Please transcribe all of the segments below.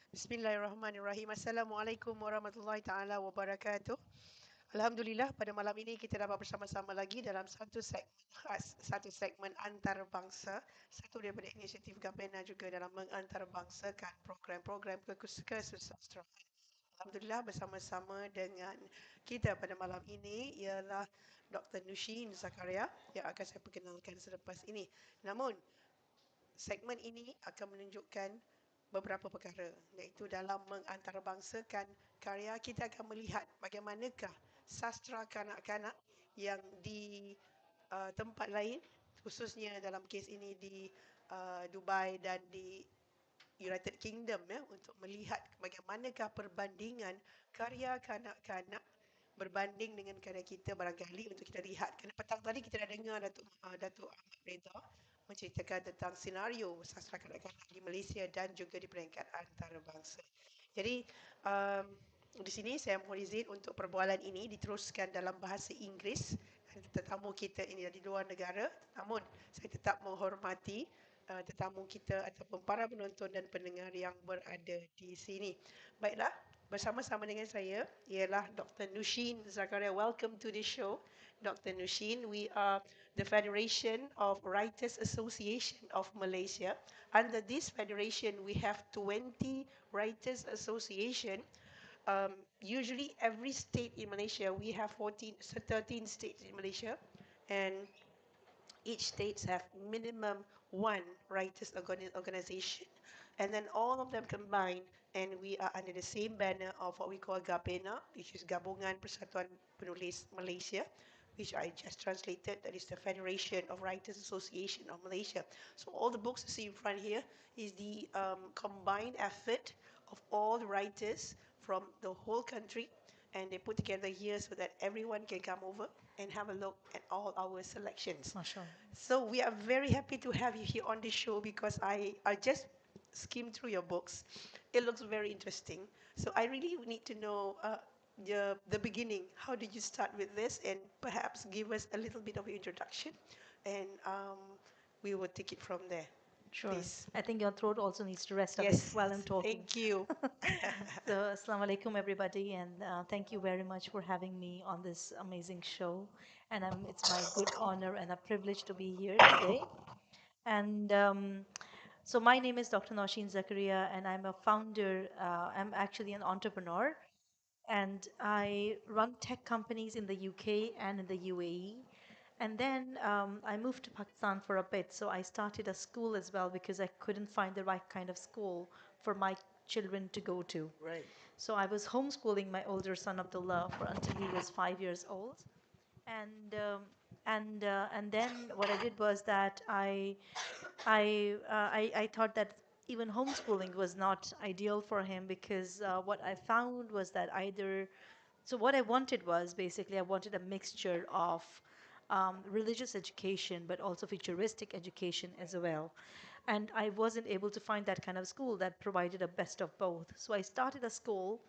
Bismillahirrahmanirrahim. Assalamualaikum warahmatullahi taala wabarakatuh. Alhamdulillah pada malam ini kita dapat bersama-sama lagi dalam satu segmen khas, satu segmen antarabangsa, satu daripada inisiatif GAPENA juga dalam mengantarabangsakan program-program kesusastraan. Alhamdulillah bersama-sama dengan kita pada malam ini ialah Dr. Nousheeen Zakaria yang akan saya perkenalkan selepas ini. Namun segmen ini akan menunjukkan beberapa perkara, iaitu dalam mengantarabangsakan karya kita akan melihat bagaimanakah sastra kanak-kanak yang di tempat lain, khususnya dalam kes ini di Dubai dan di United Kingdom, ya, untuk melihat bagaimanakah perbandingan karya kanak-kanak berbanding dengan karya kita barangkali untuk kita lihat. Kerana petang tadi kita dah dengar Datuk Ahmad Reza menceritakan tentang senario sastra kanak-kanak di Malaysia dan juga di peringkat antarabangsa. Jadi um, di sini saya mohon izin untuk perbualan ini diteruskan dalam bahasa Inggeris. Tetamu kita ini dari luar negara, namun saya tetap menghormati tetamu kita ataupun para penonton dan pendengar yang berada di sini. Baiklah, bersama-sama dengan saya ialah Dr. Nousheeen Zakaria. Welcome to the show, Dr. Nousheeen. We are the Federation of Writers Association of Malaysia. Under this federation, we have 20 writers association. Usually every state in Malaysia, we have 13 states in Malaysia, and each states have minimum one writers organization, and then all of them combined, and we are under the same banner of what we call GAPENA, which is Gabungan Persatuan Penulis Malaysia, which I just translated. That is the Federation of Writers Association of Malaysia. So all the books you see in front here is the combined effort of all the writers from the whole country, and they put together here so that everyone can come over and have a look at all our selections. Mashallah. So we are very happy to have you here on the show because I just skimmed through your books. It looks very interesting. So I really need to know the beginning. How did you start with this? And perhaps give us a little bit of introduction, and we will take it from there. Sure. Please. I think your throat also needs to rest a bit Yes. while I'm talking. Thank you. So, Assalamu alaikum, everybody, and thank you very much for having me on this amazing show. And it's my good honor and a privilege to be here today. And so, my name is Dr. Nousheeen Zakaria, and I'm a founder. I'm actually an entrepreneur, and I run tech companies in the UK and in the UAE. And then I moved to Pakistan for a bit. So I started a school as well because I couldn't find the right kind of school for my children to go to. Right. So I was homeschooling my older son Abdullah for until he was 5 years old. And and then what I did was that I thought that even homeschooling was not ideal for him because what I found was that what I wanted was basically I wanted a mixture of religious education but also futuristic education as well. And I wasn't able to find that kind of school that provided a best of both. So I started a school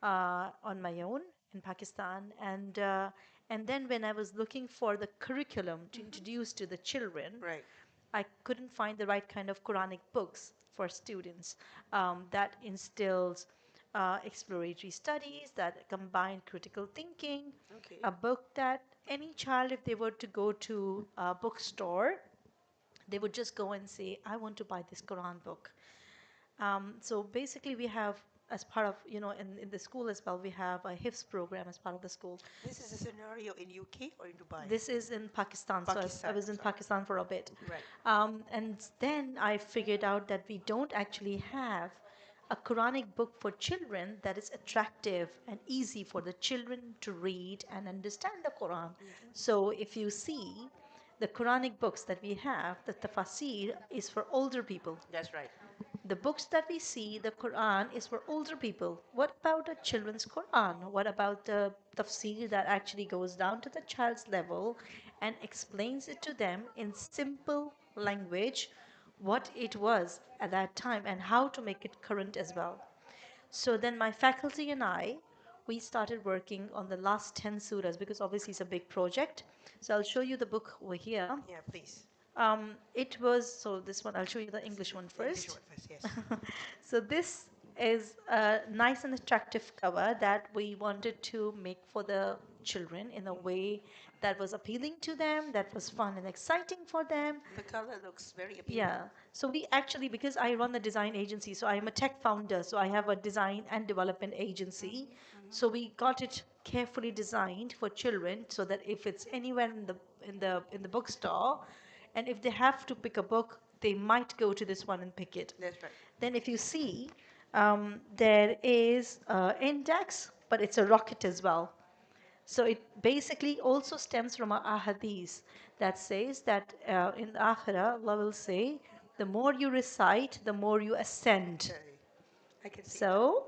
on my own in Pakistan, and then when I was looking for the curriculum to introduce to the children, Right. I couldn't find the right kind of Quranic books for students that instills exploratory studies, that combine critical thinking, Okay. a book that any child, if they were to go to a bookstore, they would just go and say, I want to buy this Quran book. So basically, we have, as part of, in the school as well, we have a HIFS program as part of the school. This is a scenario in UK or in Dubai? This is in Pakistan, so I was in sorry. Pakistan for a bit. Right. And then I figured out that we don't actually have a Quranic book for children that is attractive and easy for the children to read and understand the Quran. So if you see the Quranic books that we have, the tafsir is for older people. That's right. The books that we see, the Quran is for older people. What about a children's Quran? What about the tafsir that actually goes down to the child's level and explains it to them in simple language what it was at that time and how to make it current as well? So then my faculty and I, we started working on the last 10 surahs because obviously it's a big project. So I'll show you the book over here. Yeah, please. It was, so this one, I'll show you the English one English first. one first, yes. So this is a nice and attractive cover that we wanted to make for the children in a way that was appealing to them, that was fun and exciting for them. The color looks very appealing. Yeah. So we actually, because I run the design agency, so I'm a tech founder, so I have a design and development agency. So we got it carefully designed for children so that if it's anywhere in the bookstore, and if they have to pick a book, they might go to this one and pick it. That's right. Then if you see, there is index, but it's a rocket as well. So it basically also stems from a ahadith that says that in the akhirah, Allah will say, the more you recite, the more you ascend. Okay. I can see that. So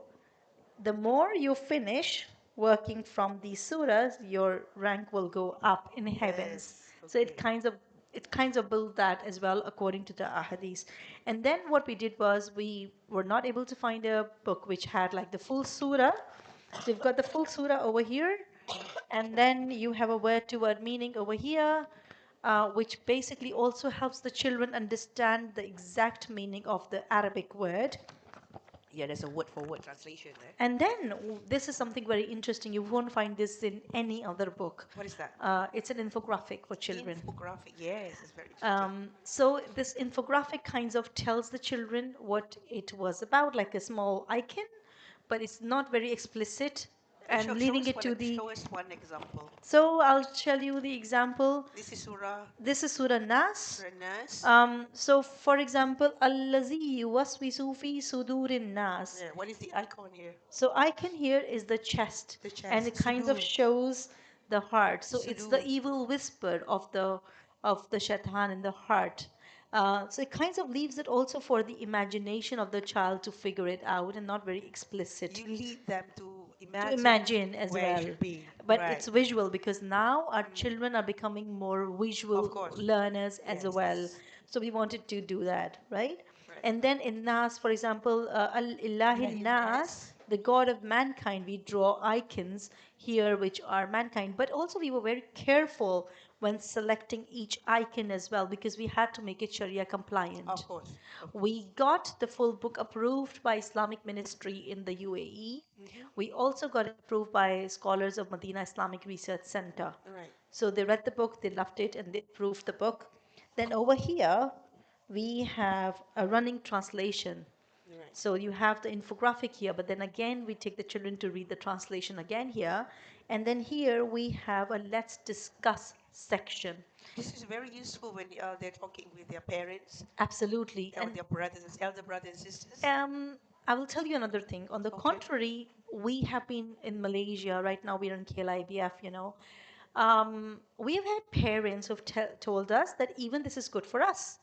the more you finish working from these surahs, your rank will go up in heavens. Yes. So Okay. it kinds of built that as well according to the ahadith. And then what we did was we were not able to find a book which had like the full surah. So you've got the full surah over here, and then you have a word to word meaning over here, which basically also helps the children understand the exact meaning of the Arabic word. Yeah, there's a word for word translation there. And then this is something very interesting. You won't find this in any other book. What is that? It's an infographic for children. Infographic. Yes, it's very interesting. So this infographic kinds of tells the children what it was about, like a small icon, but it's not very explicit, and leaving it to the. Show us one example. So I'll tell you the example. This is Surah This is Surah Nas. Nas. So for example, Allazi yuwaswisu fi sudurin nas. Yeah, what is the icon here? So icon here is the chest, The chest. and it kinds of Sudur. shows the heart. So it's the Sudur. evil whisper of the shaitan in the heart. So it kinds of leaves it also for the imagination of the child to figure it out, and not very explicit. You lead them to To imagine as where it well. should be. But Right. it's visual because now our children are becoming more visual Of course. learners as Yes. well. So we wanted to do that, right? Right. And then in Nas, for example, Al-Ilahi Ilahi Nas, the God of mankind, we draw icons here which are mankind. But also we were very careful when selecting each icon as well because we had to make it Sharia compliant. Of course. We got the full book approved by Islamic Ministry in the UAE. We also got it approved by scholars of Medina Islamic Research Center. Right. So they read the book, they loved it, and they approved the book. Then over here, we have a running translation. Right. So you have the infographic here, but then again, we take the children to read the translation again here. And then here we have a let's discuss section. This is very useful when they're talking with their parents Absolutely. or And their brothers, elder brothers and sisters. I will tell you another thing. On the Okay. contrary, we have been in Malaysia. Right now, we're in KLIBF, we have had parents who've told us that even this is good for us.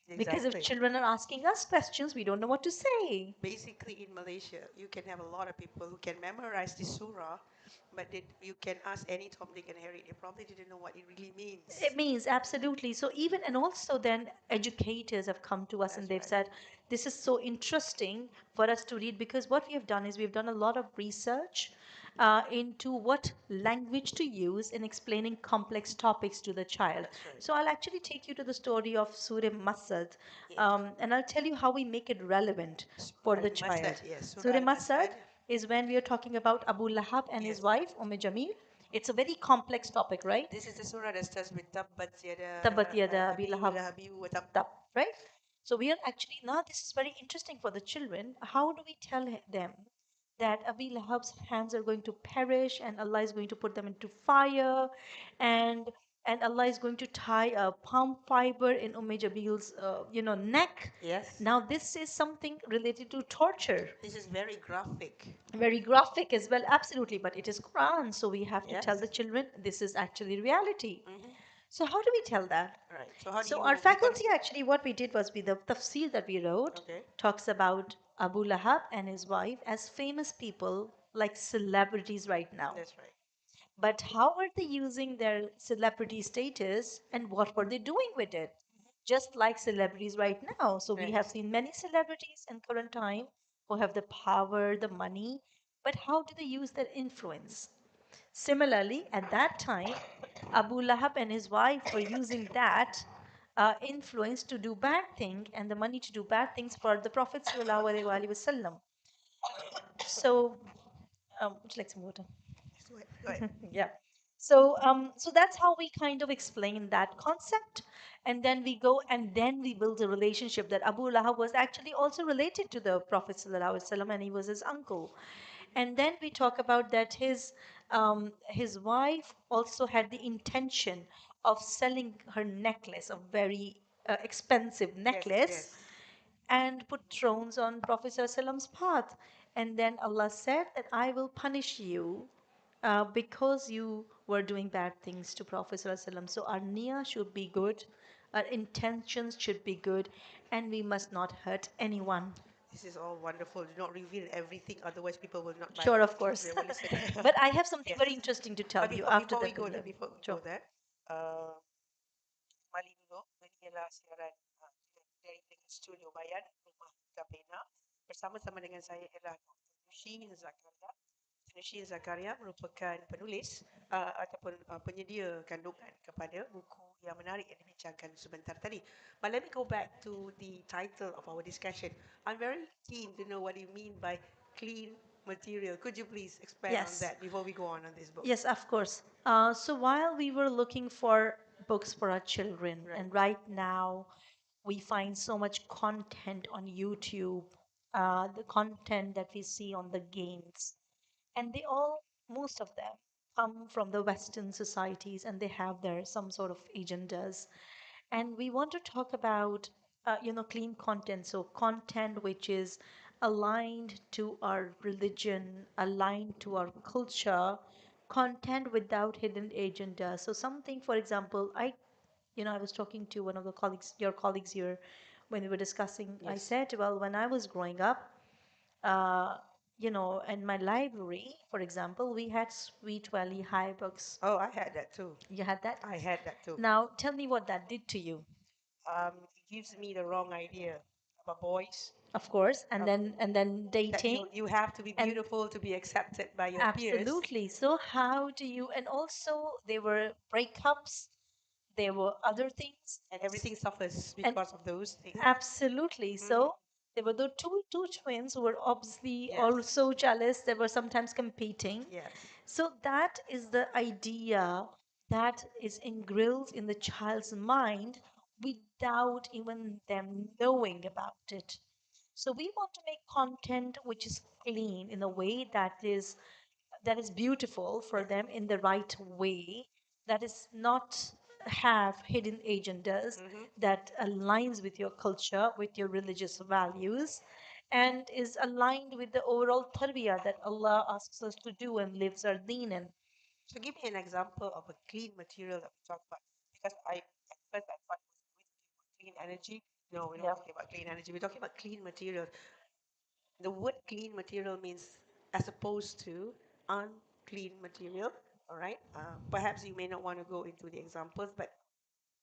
Because if Exactly. children are asking us questions, we don't know what to say. Basically, in Malaysia, you can have a lot of people who can memorize this surah, but you can ask any Tom, Dick, and Harry. They probably didn't know what it really means. It means absolutely. So even and also then educators have come to us and they've said this is so interesting for us to read because what we have done is we've done a lot of research into what language to use in explaining complex topics to the child. That's right. So I'll actually take you to the story of Surah Masad, Yes. and I'll tell you how we make it relevant for the Masad, child. yes. Surah Masad is when we are talking about Abu Lahab and his Yes. wife, Jamil. It's a very complex topic, right? This is the surah that starts with Tabbat Yada Tabbat yada Abi Lahab Lahabi wa Tab. Tab, right? So we are actually now this is very interesting for the children. How do we tell them that Abi Lahab's hands are going to perish and Allah is going to put them into fire, and Allah is going to tie a palm fiber in Jabil's neck. Yes. Now this is something related to torture. This is very graphic. Very graphic as well, absolutely, but it is Quran, so we have to tell Yes. the children this is actually reality. Mhm. So how do we tell that? Right. So how do So you our faculty actually, what we did was the tafsir that we wrote Okay. talks about Abu Lahab and his wife as famous people like celebrities right now. That's right. But how are they using their celebrity status and what were they doing with it? Just like celebrities right now. So we Right. have seen many celebrities in current time who have the power, the money, but how do they use their influence? Similarly, at that time, Abu Lahab and his wife were using that influence to do bad thing and the money to do bad things for the Prophet ﷺ. So, would you like some water? Yes, go ahead. Yeah. So that's how we kind of explain that concept, and then we go and then we build a relationship that Abu Lahab was actually also related to the Prophet sallallahu alaihi wasallam, and he was his uncle. And then we talk about that his wife also had the intention of selling her necklace, a very expensive Yes, necklace, yes. and put thrones on Prophet Prophet's path. And then Allah said that I will punish you because you were doing bad things to Prophet ﷺ. So our niyyah should be good, our intentions should be good, and we must not hurt anyone. This is all wonderful. Do not reveal everything, otherwise people will not buy. Sure, of course. They will listen. But I have something Yes. very interesting to tell But you before after before the we go video. there, before we Sure. go there, uh, mali dulu ini ialah siaran dari studio Bayan Rumah Gapena bersama-sama dengan saya ialah Dr. Nusheen Zakaria. Nusheen Zakaria merupakan penulis ataupun penyedia kandungan kepada buku yang menarik yang dibincangkan sebentar tadi. But let me go back to the title of our discussion. I'm very keen to know what you mean by clean material. Could you please expand on Yes. that before we go on this book? Yes, of course. So while we were looking for books for our children, Right. and right now we find so much content on YouTube, the content that we see on the games, and they all, most of them, come from the Western societies, and they have their some sort of agendas. And we want to talk about clean content, so content which is aligned to our religion, aligned to our culture, content without hidden agenda. So something, for example, I was talking to one of the colleagues, your colleagues here, when we were discussing. I Yes. said, well, when I was growing up, in my library, for example, we had Sweet Valley High books. Oh, I had that too. You had that? I had that too. Now, tell me what that did to you. It gives me the wrong idea about boys. Of course, and Um, then that dating, you have to be and beautiful to be accepted by your peers, absolutely. So how do you, and also there were breakups, there were other things, and everything suffers and because of those things. absolutely. Hmm. So there were the two twins who were obviously Yes. also jealous. They were sometimes competing. Yes. So that is the idea that is engrilled in the child's mind without even them knowing about it. So we want to make content which is clean in a way that is beautiful for Yes. them in the right way, that is not have hidden agendas, Hmm. that aligns with your culture, with your religious values, and is aligned with the overall tarbiyah that Allah asks us to do and lives our deen in. So give me an example of a clean material that we talk about. Because at first I thought we talking about clean energy. No, we're not Yeah. talking about clean energy. We're talking about clean material. The word clean material means as opposed to unclean material. All right. Perhaps you may not want to go into the examples, but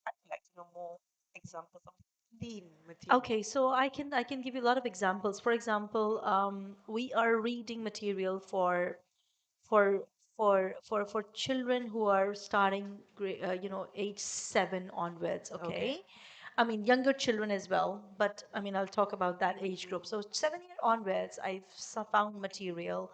I'd like to know more examples of clean material. Okay, so I can give you a lot of examples. For example, we are reading material for for children who are starting age 7 onwards. Okay. Okay, I mean younger children as well, but I mean I'll talk about that age group. So 7 year onwards, I've found material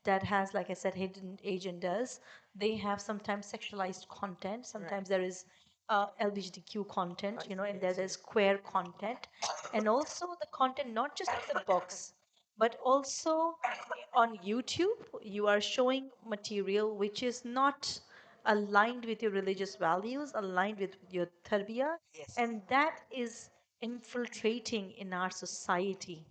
that has, like I said, hidden agendas. They have sometimes sexualized content, Right. sometimes there is LGBTQ content, and Yes, there's yes. queer content, and also the content not just in the books, but also on YouTube, you are showing material which is not aligned with your religious values, aligned with your tarbiyah, Yes. and that is infiltrating in our society.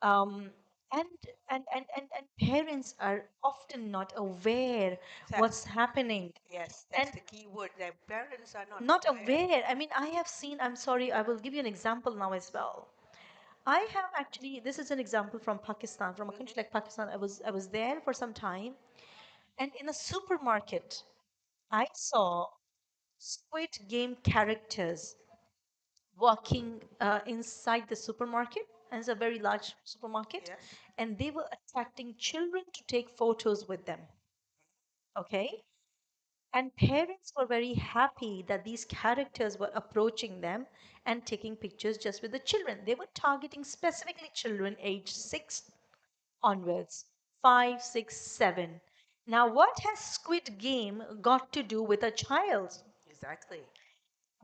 Um, and, and parents are often not aware That's what's happening, yes, and that's the key word. That parents are not not aware. aware. I mean, I have seen, I'm sorry, I will give you an example now as well. I have actually, this is an example from Pakistan, from a country Hmm. like Pakistan. I was there for some time, and in a supermarket, I saw Squid Game characters walking inside the supermarket, and it's a very large supermarket, Yes. and they were attracting children to take photos with them. Okay, and parents were very happy that these characters were approaching them and taking pictures just with the children. They were targeting specifically children aged 6 onwards. 5, 6, 7. Now, what has Squid Game got to do with a child? Exactly.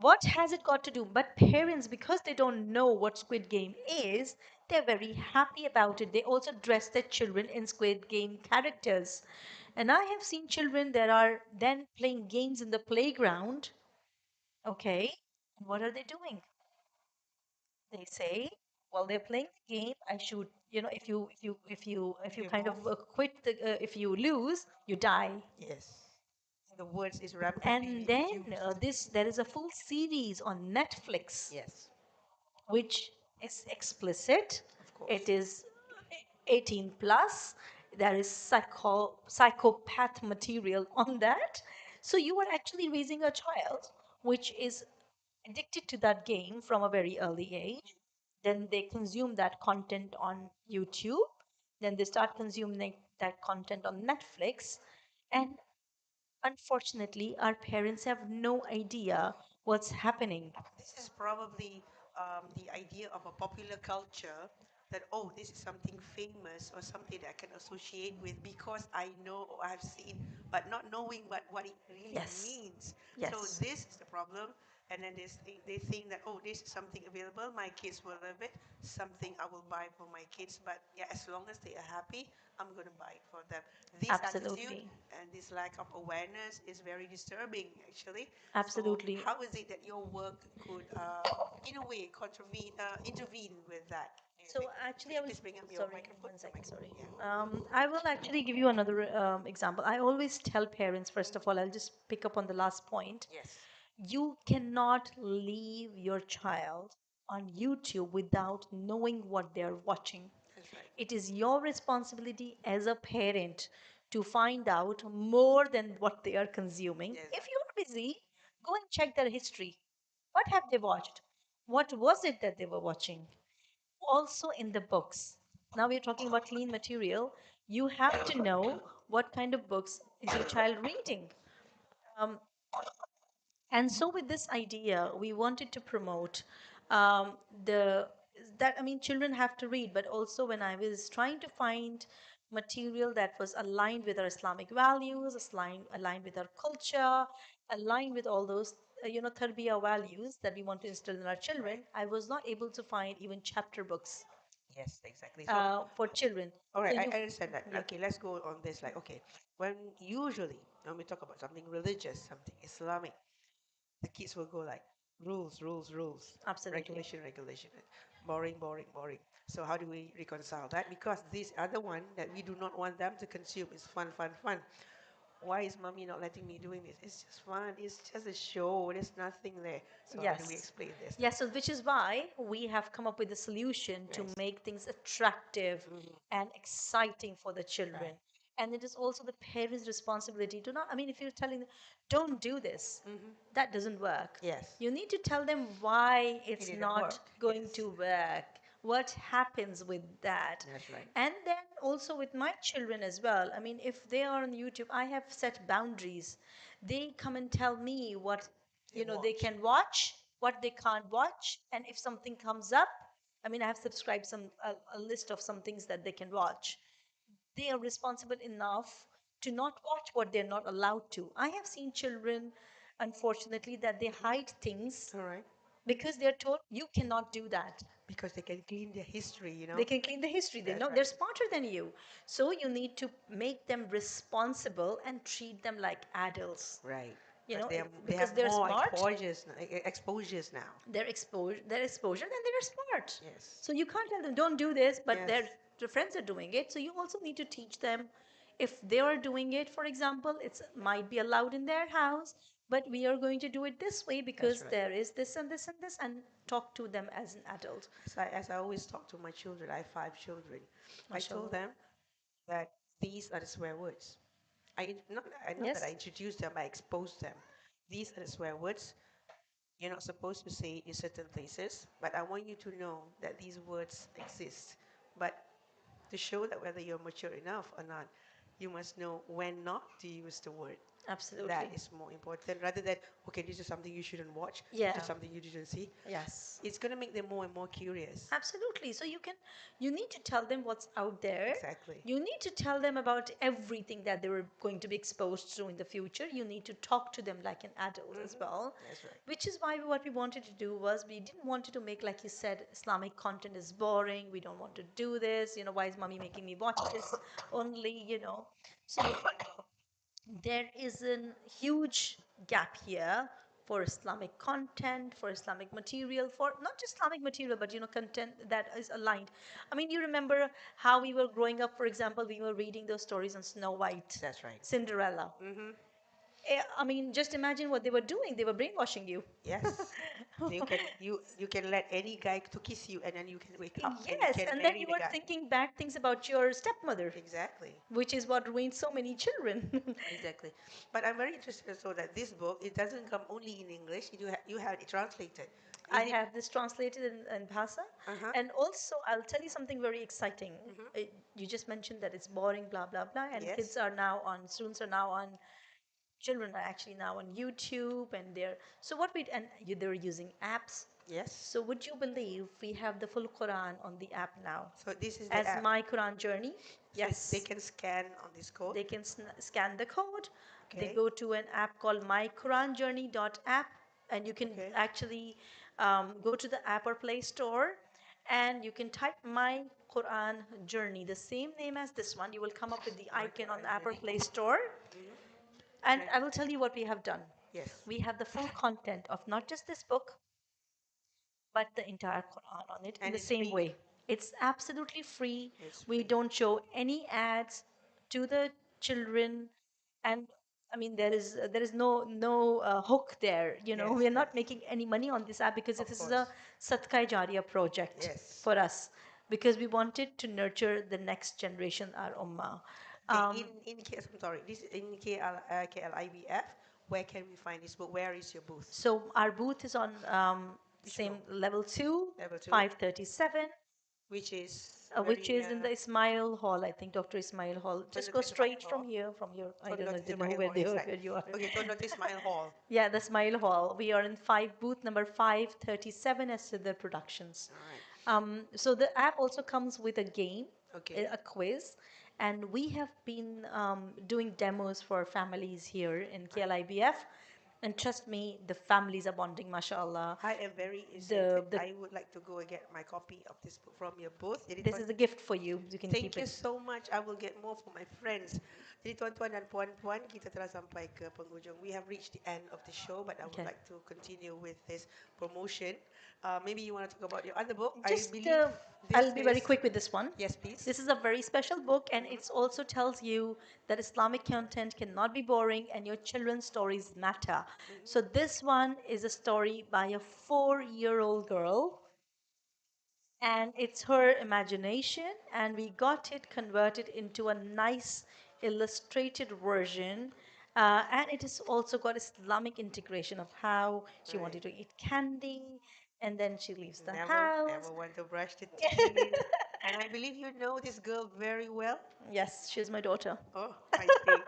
What has it got to do? But parents, because they don't know what Squid Game is, they're very happy about it. They also dress their children in Squid Game characters. And I have seen children that are then playing games in the playground. Okay. And what are they doing? They say, while they're playing the game, I should, if you You kind move. of if you lose, you die. Yes. The words is rampantly And then used. there is a full series on Netflix Yes, which is explicit. of course. It is 18 plus. There is psychopath material on that. So you are actually raising a child which is addicted to that game from a very early age. Then they consume that content on YouTube. Then they start consuming that content on Netflix. And unfortunately, our parents have no idea what's happening. This is probably the idea of a popular culture that, oh, this is something famous or something that I can associate with because I know or I've seen, but not knowing what it really Yes. means. So Yes. this is the problem. And then they think that, oh, this is something available, my kids will love it, something I will buy for my kids. But yeah, as long as they are happy, I'm going to buy it for them. This attitude Absolutely. and this lack of awareness is very disturbing, actually. So Absolutely. how is it that your work could, in a way, intervene with that? Do you So think? actually, Could I you was please bring up your sorry. microphone? One The second. microphone, Sorry. yeah. I will actually give you another example. I always tell parents. First of all, I'll just pick up on the last point. Yes, You cannot leave your child on YouTube without knowing what they're watching. that's right. It is your responsibility as a parent to find out more than what they are consuming. Yes, If you're busy, go and check their history. What have they watched? What was it that they were watching? Also, in the books. Now we're talking about clean material. You have to know what kind of books is your child reading. Um, and so with this idea we wanted to promote um, the that I mean children have to read, but also when I was trying to find material that was aligned with our Islamic values, aligned with our culture, aligned with all those tarbiyah values that we want to instill in our children, right. I was not able to find even chapter books Yes, exactly. So, for children. all So right, you I understand that. yeah, Okay, let's go on this. Like, okay, when usually when we talk about something religious, something Islamic, the kids will go like rules, rules, rules, absolutely. regulation, regulation, boring, boring, boring. So how do we reconcile that? Because this other one that we do not want them to consume is fun, fun, fun. Why is mommy not letting me doing this? It's just fun. It's just a show. There's nothing there. So how do we Yes. explain this? Yes, so which is why we have come up with a solution to Yes. make things attractive Mm-hmm. and exciting for the children. Right. And it is also the parents' responsibility to not, I mean, if you're telling them, don't do this, Mm-hmm. that doesn't work. Yes. You need to tell them why It it's didn't not work. going Yes. to work, what happens with that. That's right. And then also with my children as well. I mean, if they are on YouTube, I have set boundaries. They come and tell me what They they watch. can watch, what they can't watch, and if something comes up, I mean, I have subscribed a list of some things that they can watch. They are responsible enough to not watch what they're not allowed to. I have seen children, unfortunately, that they hide things All right. because they're told you cannot do that. Because they can clean their history, They can clean the history. They That's know right. they're smarter than you. So you need to make them responsible and treat them like adults. Right. You Because know, they have because they're more smart, exposures now. their exposure, then they're smart. Yes. So you can't tell them don't do this, but Yes. their friends are doing it. So you also need to teach them if they are doing it, for example, it's might be allowed in their house, but we are going to do it this way That's because right. there is this and this and this, and talk to them as an adult. As I always talk to my children, I have 5 children. I told Mashallah. them that these are the swear words. Not that I Yes. introduced them, I exposed them. These are the swear words. You're not supposed to say it in certain places, but I want you to know that these words exist. But to show that whether you're mature enough or not, you must know when not to use the word. That Absolutely. is more important rather than, okay, this is something you shouldn't watch, this Yeah. is something you didn't see. Yes. It's going to make them more and more curious. Absolutely. So you need to tell them what's out there. Exactly. You need to tell them about everything that they were going to be exposed to in the future. You need to talk to them like an adult as well. That's right. Which is why what we wanted to do was we didn't want to make, like you said, Islamic content is boring. We don't want to do this. Why is mommy making me watch this only? So there is a huge gap here for Islamic content, for Islamic material, for not just Islamic material, but content that is aligned. I mean, you remember how we were growing up, for example, we were reading those stories on Snow White, That's right. Cinderella. Mm-hmm. I mean, just imagine what they were doing. They were brainwashing you. Yes. You can let any guy to kiss you, and then you can wake up and you Yes, can and then marry you the were guy. thinking bad things about your stepmother, Exactly. which is what ruined so many children. Exactly. But I'm very interested also that this book, it doesn't come only in English. You have it translated. I Is it? have this translated in Bhasa. Uh-huh. And also, I'll tell you something very exciting. Mm-hmm. You just mentioned that it's boring, blah, blah, blah. And Yes. students are now on, children are actually now on YouTube and they're using apps. Yes. So, would you believe we have the full Quran on the app now? So this is the As app. my Quran journey? So they Yes. can scan on this code. They can scan the code. They Okay. go to an app called myquranjourney.app, and you can Okay. actually go to the App or Play Store, and you can type My Quran Journey, the same name as this one. You will come up with the My icon on Quran the App or journey. Play Store, Mm-hmm. and I will tell you what we have done. Yes. We have the full content of not just this book, but the entire Quran on it in And the it's same free. way. It's absolutely free. It's We free. don't show any ads to the children, and I mean there is no hook there. Yes. We are Yes. not making any money on this app because Of this is a course. Sadkai Jariya project Yes. for us because we wanted to nurture the next generation, our ummah. Okay. Um, In case I'm sorry. This is in KLIBF. Where can we find this book? Where is your booth? so our booth is on Which floor? same level 2, Level two. 537, Which is which very is in near. the Ismail Hall, I think, Dr. Ismail Hall. Turn Just go Dr. Ismail straight from Hall. here, I Turn don't know Dr. if they know Ismail where Hall inside. where you are. Okay. Turn Dr. Ismail Hall. Yeah, the Ismail Hall. We are in booth number 537 as to the productions. All right. So the app also comes with a game, Okay. a quiz, and we have been doing demos for families here in Right. KLIBF. And trust me, the families are bonding, mashallah. I am very excited. The I would like to go and get my copy of this book from your booth. Jadi This is a gift for you. You can keep thank you it. so much. I will get more for my friends. Jadi tuan-tuan dan puan-puan, kita telah sampai ke penghujung. We have reached the end of the show, but I would Okay. like to continue with this promotion. Maybe you want to talk about your other book. I Just believe this I'll be very is, quick with this one. yes, please. This is a very special book, and Mhm. it also tells you that Islamic content cannot be boring and your children's stories matter. So, Mhm. this one is a story by a 4-year-old girl, and it's her imagination, and we got it converted into a nice illustrated version. And it has also got Islamic integration of how she Right. wanted to eat candy, and then she leaves the Never house. want to brush the teeth. And I believe you know this girl very well. Yes, she's my daughter. Oh, I see.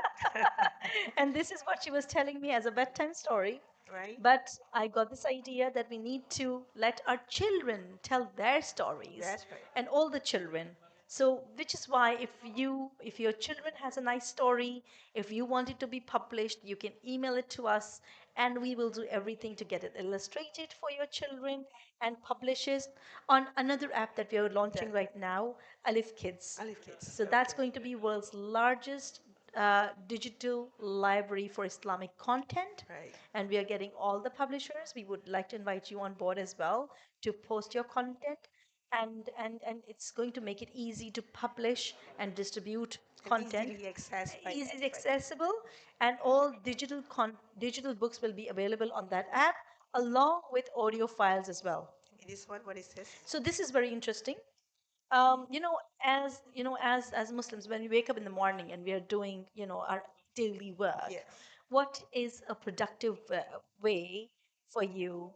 And this is what she was telling me as a bedtime story. Right? But I got this idea that we need to let our children tell their stories, That's right. and all the children. So, which is why if your children has a nice story, if you want it to be published, you can email it to us, and we will do everything to get it illustrated for your children and publish it on another app that we are launching That right now, Alif Kids. I live kids. So that's Okay. going to be world's largest digital library for Islamic content, Right. and we are getting all the publishers. We would like to invite you on board as well to post your content, and it's going to make it easy to publish and distribute And content, easily accessed by easily anybody. accessible, and all digital books will be available on that app along with audio files as well. Okay, this one, what is this? So this is very interesting. As Muslims, when we wake up in the morning and we are doing our daily work, Yes. what is a productive way for you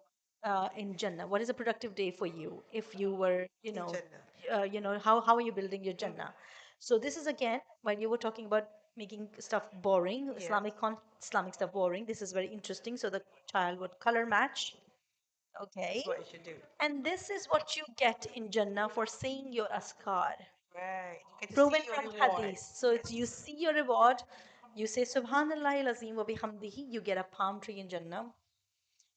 in Jannah? What is a productive day for you if you were In Jannah. how are you building your Mhm. Jannah? So this is again when you were talking about making stuff boring, Yes. Islamic stuff boring. This is very interesting. So the child would color match. That's Okay. what you should do. And this is what you get in Jannah for saying your askar. Right. You get to see Proven your from reward. hadith. So it's you Yes. see your reward. You say Subhanallah Azim wa bihamdihi, you get a palm tree in Jannah.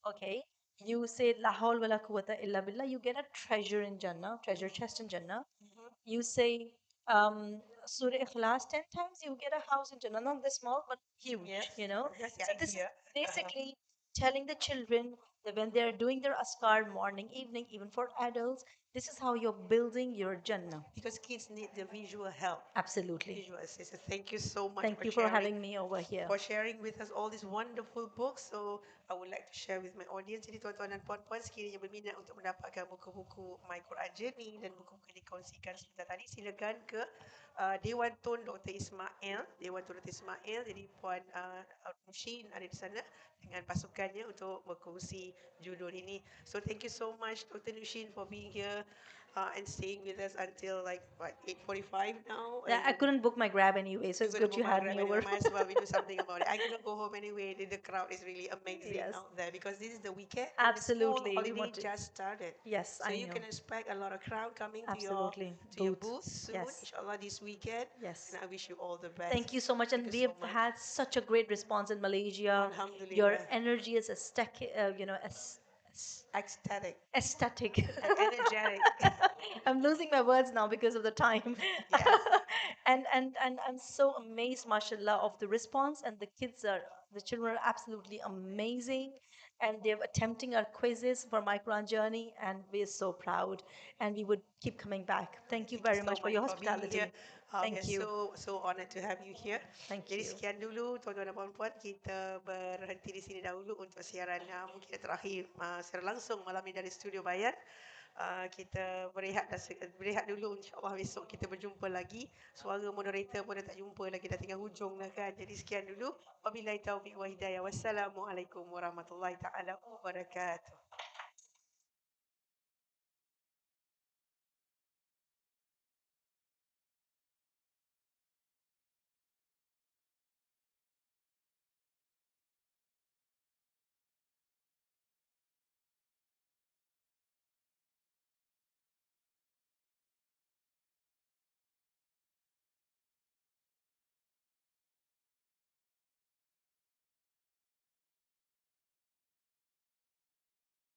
Okay. You say La hawl wa la quwwata illa billah, you get a treasure in Jannah, treasure chest in Jannah. Mhm. You say Surah Ikhlas 10 times, you get a house in Jannah. Not this small, but Yes. huge, you know. That's the So this is idea. Uh-huh. basically telling the children that when they're doing their askar morning, evening, even for adults, this is how you're building your Jannah. Because kids need the visual help. Absolutely. Visual assistance. Thank you so much Thank you for having me over here. with us all these wonderful books. So I would like to share with my audience. Jadi tuan-tuan dan puan-puan sekiranya berminat untuk mendapatkan buku-buku My Quran Journey dan buku-buku yang dikongsikan sebentar tadi, silakan ke Dewan Tun Dr. Ismail. Dewan Tun Dr. Ismail. Jadi Puan Nushin ada di sana dengan pasukannya untuk berkongsi judul ini. So thank you so much Dr. Nushin for being here and staying with us until like what 8:45 now. Yeah, I couldn't book my grab anyway, so You it's gonna good you book my had grab me anyway. over. Might as well we do something about it. I'm gonna go home anyway. The crowd is really amazing Yes, out there because this is the weekend and the school absolutely. We holiday want to. just started. Yes, So I you know. can expect a lot of crowd coming Absolutely. to your Booth. booth soon, Yes. inshallah this weekend. Yes. And I wish you all the best. Thank you so much. Thank And you we so have much. had such a great response in Malaysia. Your Alhamdulillah. energy is Ecstatic aesthetic. and energetic. I'm losing my words now because of the time. Yes. And I'm so amazed, mashallah, of the response. And the children are absolutely amazing. And they're attempting our quizzes for my Quran journey, and we're so proud. And we would keep coming back. Thank you Thank you very so much for much your for being here. hospitality. We are Thank you. so honored to have you here. Thank Jadi you. sekian dulu tuan-tuan dan puan-puan, kita berhenti di sini dahulu untuk siaran mungkin terakhir secara langsung malam ini dari Studio Bayan. Kita berehat dulu, insyaAllah besok kita berjumpa lagi. Suara moderator pun dah tak jumpa lagi, dah tinggal hujung dah kan. Jadi sekian dulu. Wabillahi taufiq wa hidayah. Wassalamualaikum warahmatullahi taala wabarakatuh.